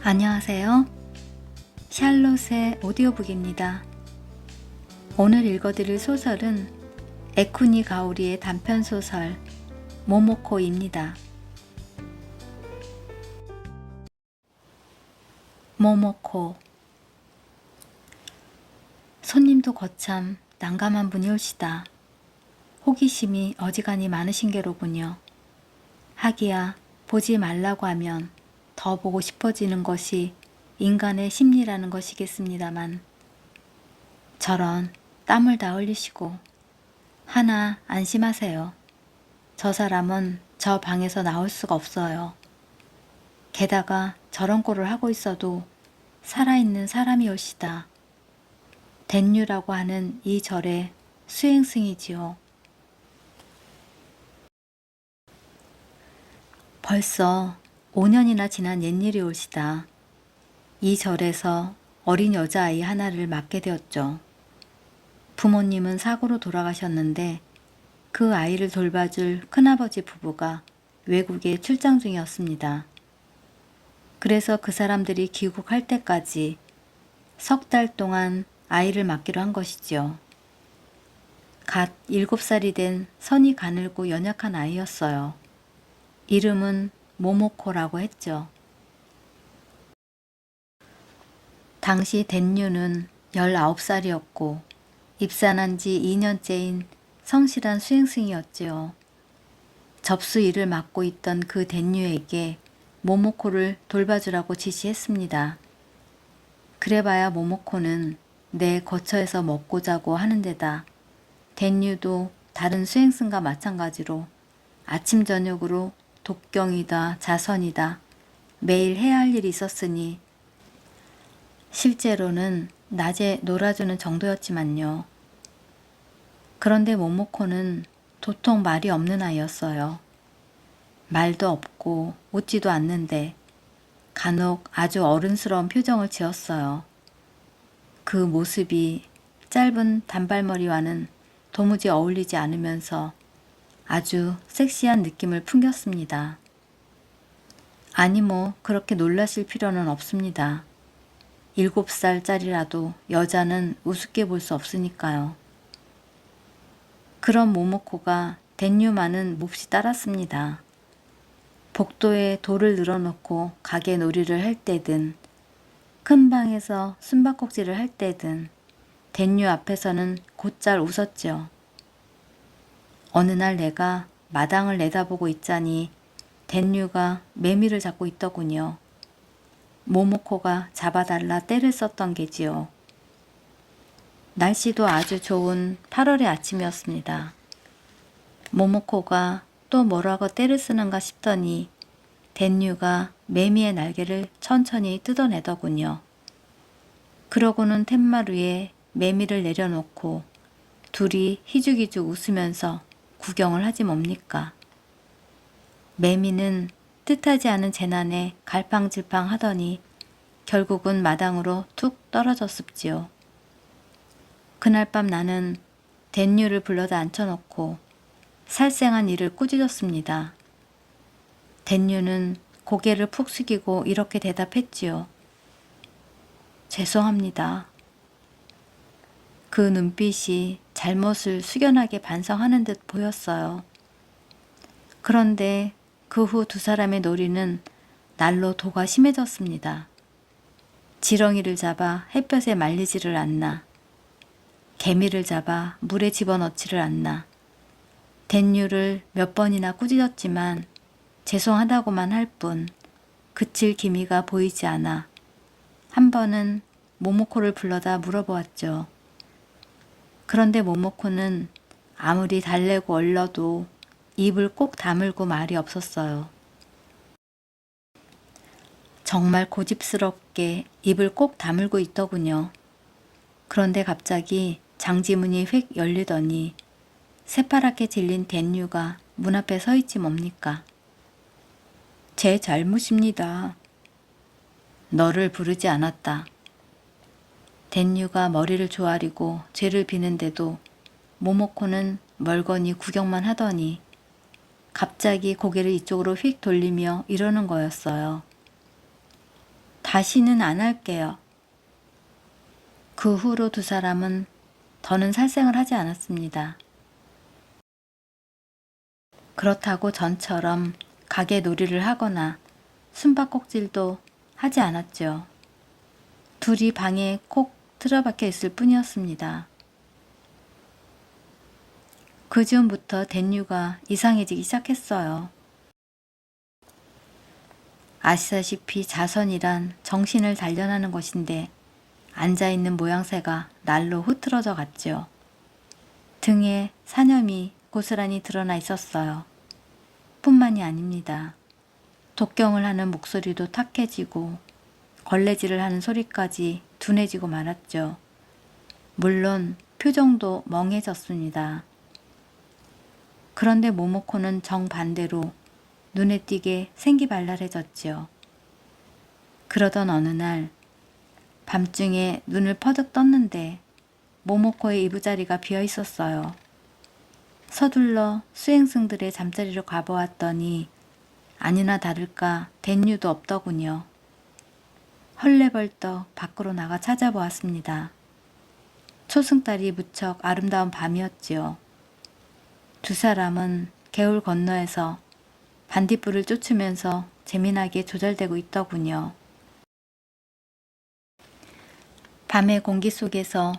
안녕하세요. 샬롯의 오디오북입니다. 오늘 읽어드릴 소설은 에쿠니 가오리의 단편소설 모모코입니다. 모모코. 손님도 거참 난감한 분이 올시다. 호기심이 어지간히 많으신 게로군요. 하기야 보지 말라고 하면 더 보고 싶어지는 것이 인간의 심리라는 것이겠습니다만, 저런 땀을 다 흘리시고 하나 안심하세요. 저 사람은 저 방에서 나올 수가 없어요. 게다가 저런 꼴을 하고 있어도 살아있는 사람이 올시다. 댄유라고 하는 이 절의 수행승이지요. 벌써 5년이나 지난 옛일이 올시다. 이 절에서 어린 여자아이 하나를 맡게 되었죠. 부모님은 사고로 돌아가셨는데 그 아이를 돌봐줄 큰아버지 부부가 외국에 출장 중이었습니다. 그래서 그 사람들이 귀국할 때까지 석 달 동안 아이를 맡기로 한 것이지요. 갓 7살이 된 선이 가늘고 연약한 아이였어요. 이름은 모모코라고 했죠. 당시 댄유는 19살이었고 입산한 지 2년째인 성실한 수행승이었지요. 접수 일을 맡고 있던 그 댄유에게 모모코를 돌봐주라고 지시했습니다. 그래봐야 모모코는 내 거처에서 먹고 자고 하는 데다 댄유도 다른 수행승과 마찬가지로 아침 저녁으로 독경이다 자선이다 매일 해야 할 일이 있었으니 실제로는 낮에 놀아주는 정도였지만요. 그런데 모모코는 도통 말이 없는 아이였어요. 말도 없고 웃지도 않는데 간혹 아주 어른스러운 표정을 지었어요. 그 모습이 짧은 단발머리와는 도무지 어울리지 않으면서 아주 섹시한 느낌을 풍겼습니다. 아니 그렇게 놀라실 필요는 없습니다. 7살짜리라도 여자는 우습게 볼 수 없으니까요. 그런 모모코가 댄유만은 몹시 따랐습니다. 복도에 돌을 늘어놓고 가게 놀이를 할 때든 큰 방에서 숨바꼭질을 할 때든 댄유 앞에서는 곧잘 웃었죠. 어느 날 내가 마당을 내다보고 있자니 댄유가 매미를 잡고 있더군요. 모모코가 잡아달라 떼를 썼던 게지요. 날씨도 아주 좋은 8월의 아침이었습니다. 모모코가 또 뭐라고 떼를 쓰는가 싶더니 댄유가 매미의 날개를 천천히 뜯어내더군요. 그러고는 툇말 위에 매미를 내려놓고 둘이 희죽희죽 웃으면서 구경을 하지 뭡니까. 매미는 뜻하지 않은 재난에 갈팡질팡 하더니 결국은 마당으로 툭 떨어졌습지요. 그날 밤 나는 댄유를 불러다 앉혀놓고 살생한 일을 꾸짖었습니다. 댄유는 고개를 푹 숙이고 이렇게 대답했지요. 죄송합니다. 그 눈빛이 잘못을 숙연하게 반성하는 듯 보였어요. 그런데 그 후 두 사람의 놀이는 날로 도가 심해졌습니다. 지렁이를 잡아 햇볕에 말리지를 않나, 개미를 잡아 물에 집어넣지를 않나, 댄유를 몇 번이나 꾸짖었지만 죄송하다고만 할 뿐 그칠 기미가 보이지 않아 한 번은 모모코를 불러다 물어보았죠. 그런데 모모코는 아무리 달래고 얼러도 입을 꼭 다물고 말이 없었어요. 정말 고집스럽게 입을 꼭 다물고 있더군요. 그런데 갑자기 장지문이 휙 열리더니 새파랗게 질린 댄유가 문 앞에 서 있지 뭡니까. 제 잘못입니다. 너를 부르지 않았다. 댄유가 머리를 조아리고 죄를 비는데도 모모코는 멀거니 구경만 하더니 갑자기 고개를 이쪽으로 휙 돌리며 이러는 거였어요. 다시는 안 할게요. 그 후로 두 사람은 더는 살생을 하지 않았습니다. 그렇다고 전처럼 가게 놀이를 하거나 숨바꼭질도 하지 않았죠. 둘이 방에 콕 틀어박혀 있을 뿐이었습니다. 그 즈음부터 댄유가 이상해지기 시작했어요. 아시다시피 자선이란 정신을 단련하는 것인데 앉아있는 모양새가 날로 흐트러져 갔죠. 등에 사념이 고스란히 드러나 있었어요. 뿐만이 아닙니다. 독경을 하는 목소리도 탁해지고 걸레질을 하는 소리까지 둔해지고 말았죠. 물론 표정도 멍해졌습니다. 그런데 모모코는 정반대로 눈에 띄게 생기발랄해졌지요. 그러던 어느 날 밤중에 눈을 퍼득 떴는데 모모코의 이부자리가 비어 있었어요. 서둘러 수행승들의 잠자리로 가보았더니 아니나 다를까 댄유도 없더군요. 헐레벌떡 밖으로 나가 찾아보았습니다. 초승달이 무척 아름다운 밤이었지요. 두 사람은 개울 건너에서 반딧불을 쫓으면서 재미나게 조절되고 있더군요. 밤의 공기 속에서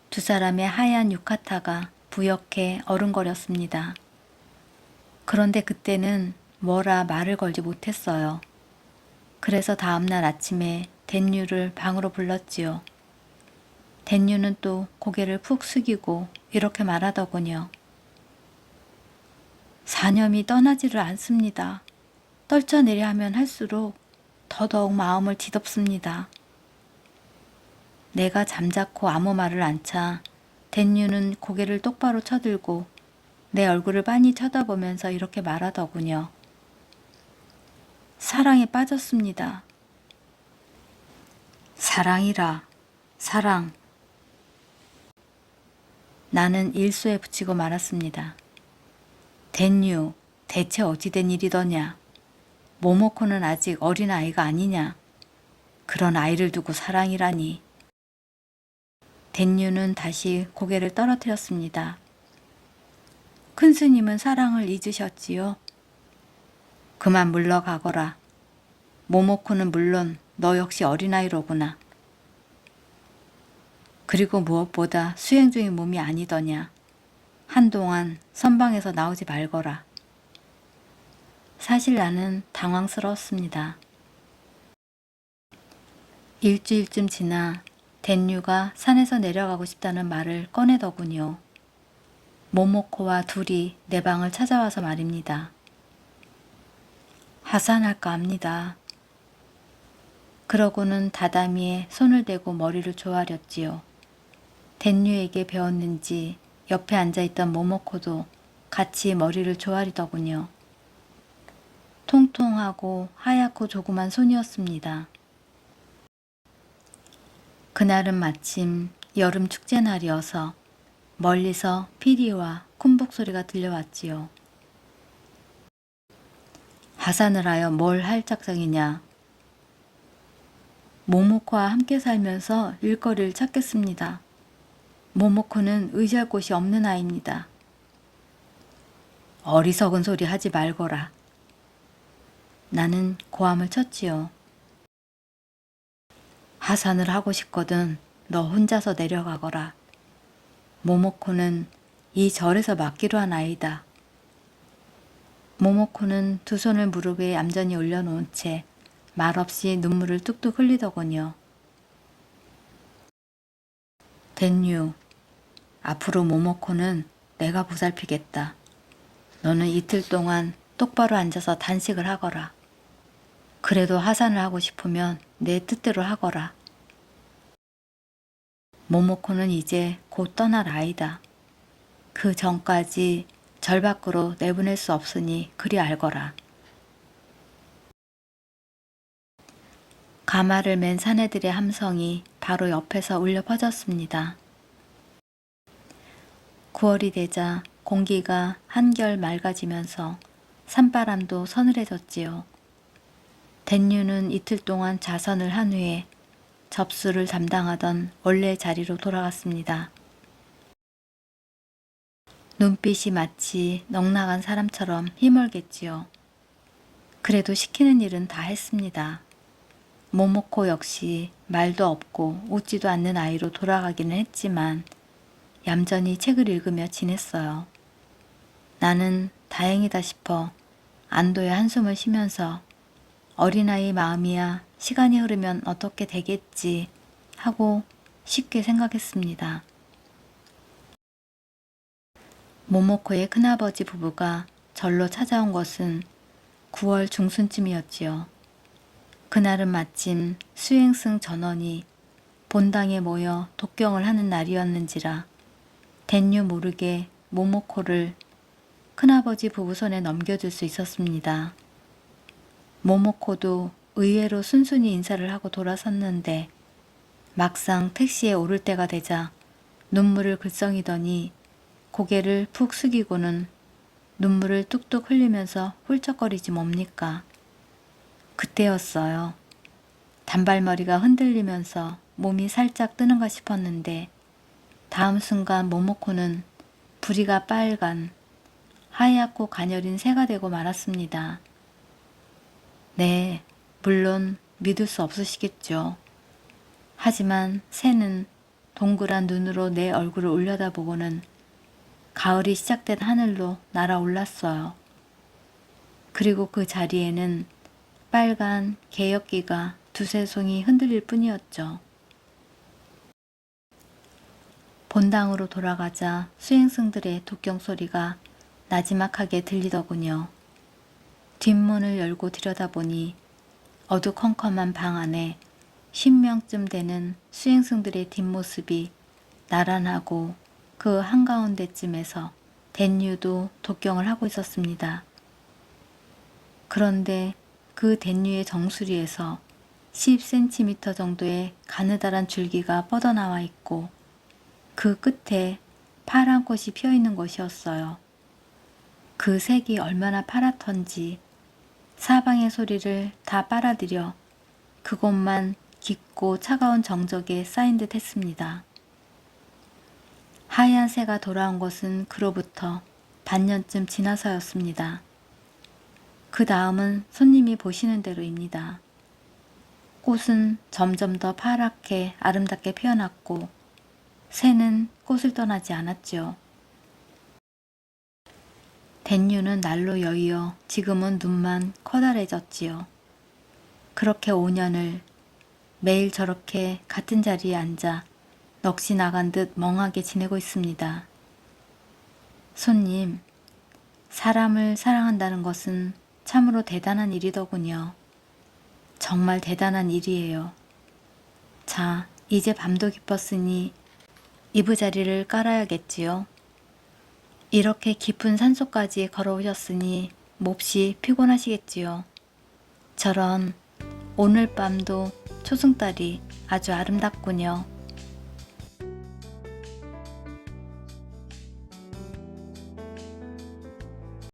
두 사람의 하얀 유카타가 부옇게 어른거렸습니다. 그런데 그때는 뭐라 말을 걸지 못했어요. 그래서 다음날 아침에 댄유를 방으로 불렀지요. 댄유는 또 고개를 푹 숙이고 이렇게 말하더군요. 사념이 떠나지를 않습니다. 떨쳐내려 하면 할수록 더더욱 마음을 뒤덮습니다. 내가 잠자코 아무 말을 않자 댄유는 고개를 똑바로 쳐들고 내 얼굴을 빤히 쳐다보면서 이렇게 말하더군요. 사랑에 빠졌습니다. 사랑이라, 사랑. 나는 일소에 붙이고 말았습니다. 댄유, 대체 어찌된 일이더냐? 모모코는 아직 어린아이가 아니냐? 그런 아이를 두고 사랑이라니. 댄유는 다시 고개를 떨어뜨렸습니다. 큰 스님은 사랑을 잊으셨지요? 그만 물러가거라. 모모코는 물론 너 역시 어린아이로구나. 그리고 무엇보다 수행 중인 몸이 아니더냐. 한동안 선방에서 나오지 말거라. 사실 나는 당황스러웠습니다. 일주일쯤 지나 댄유가 산에서 내려가고 싶다는 말을 꺼내더군요. 모모코와 둘이 내 방을 찾아와서 말입니다. 하산할까 합니다. 그러고는 다다미에 손을 대고 머리를 조아렸지요. 댄유에게 배웠는지 옆에 앉아있던 모모코도 같이 머리를 조아리더군요. 통통하고 하얗고 조그만 손이었습니다. 그날은 마침 여름 축제날이어서 멀리서 피리와 쿵북 소리가 들려왔지요. 하산을 하여 뭘 할 작정이냐. 모모코와 함께 살면서 일거리를 찾겠습니다. 모모코는 의지할 곳이 없는 아이입니다. 어리석은 소리 하지 말거라. 나는 고함을 쳤지요. 하산을 하고 싶거든 너 혼자서 내려가거라. 모모코는 이 절에서 맡기로 한 아이다. 모모코는 두 손을 무릎에 얌전히 올려놓은 채 말없이 눈물을 뚝뚝 흘리더군요. 댄유, 앞으로 모모코는 내가 보살피겠다. 너는 이틀 동안 똑바로 앉아서 단식을 하거라. 그래도 하산을 하고 싶으면 내 뜻대로 하거라. 모모코는 이제 곧 떠날 아이다. 그 전까지 절 밖으로 내보낼 수 없으니 그리 알거라. 가마를 맨 사내들의 함성이 바로 옆에서 울려 퍼졌습니다. 9월이 되자 공기가 한결 맑아지면서 산바람도 서늘해졌지요. 댄유는 이틀 동안 자선을 한 후에 접수를 담당하던 원래 자리로 돌아갔습니다. 눈빛이 마치 넉나간 사람처럼 희멀겠지요. 그래도 시키는 일은 다 했습니다. 모모코 역시 말도 없고 웃지도 않는 아이로 돌아가기는 했지만 얌전히 책을 읽으며 지냈어요. 나는 다행이다 싶어 안도의 한숨을 쉬면서 어린아이 마음이야 시간이 흐르면 어떻게 되겠지 하고 쉽게 생각했습니다. 모모코의 큰아버지 부부가 절로 찾아온 것은 9월 중순쯤이었지요. 그날은 마침 수행승 전원이 본당에 모여 독경을 하는 날이었는지라 댄유 모르게 모모코를 큰아버지 부부 손에 넘겨줄 수 있었습니다. 모모코도 의외로 순순히 인사를 하고 돌아섰는데 막상 택시에 오를 때가 되자 눈물을 글썽이더니 고개를 푹 숙이고는 눈물을 뚝뚝 흘리면서 훌쩍거리지 뭡니까. 그때였어요. 단발머리가 흔들리면서 몸이 살짝 뜨는가 싶었는데 다음 순간 모모코는 부리가 빨간 하얗고 가녀린 새가 되고 말았습니다. 네, 물론 믿을 수 없으시겠죠. 하지만 새는 동그란 눈으로 내 얼굴을 올려다보고는 가을이 시작된 하늘로 날아올랐어요. 그리고 그 자리에는 빨간 개역기가 두세 송이 흔들릴 뿐이었죠. 본당으로 돌아가자 수행승들의 독경 소리가 나지막하게 들리더군요. 뒷문을 열고 들여다보니 어두컴컴한 방 안에 10명쯤 되는 수행승들의 뒷모습이 나란하고 그 한가운데쯤에서 댄유도 독경을 하고 있었습니다. 그런데 그 댄유의 정수리에서 10cm 정도의 가느다란 줄기가 뻗어나와 있고 그 끝에 파란 꽃이 피어있는 것이었어요. 그 색이 얼마나 파랗던지 사방의 소리를 다 빨아들여 그곳만 깊고 차가운 정적에 쌓인 듯 했습니다. 하얀 새가 돌아온 것은 그로부터 반년쯤 지나서였습니다. 그 다음은 손님이 보시는 대로입니다. 꽃은 점점 더 파랗게 아름답게 피어났고 새는 꽃을 떠나지 않았지요. 댄유는 날로 여의어 지금은 눈만 커다래졌지요. 그렇게 5년을 매일 저렇게 같은 자리에 앉아 넋이 나간 듯 멍하게 지내고 있습니다. 손님, 사람을 사랑한다는 것은 참으로 대단한 일이더군요. 정말 대단한 일이에요. 자, 이제 밤도 깊었으니 이부자리를 깔아야겠지요. 이렇게 깊은 산속까지 걸어오셨으니 몹시 피곤하시겠지요. 저런 오늘 밤도 초승달이 아주 아름답군요.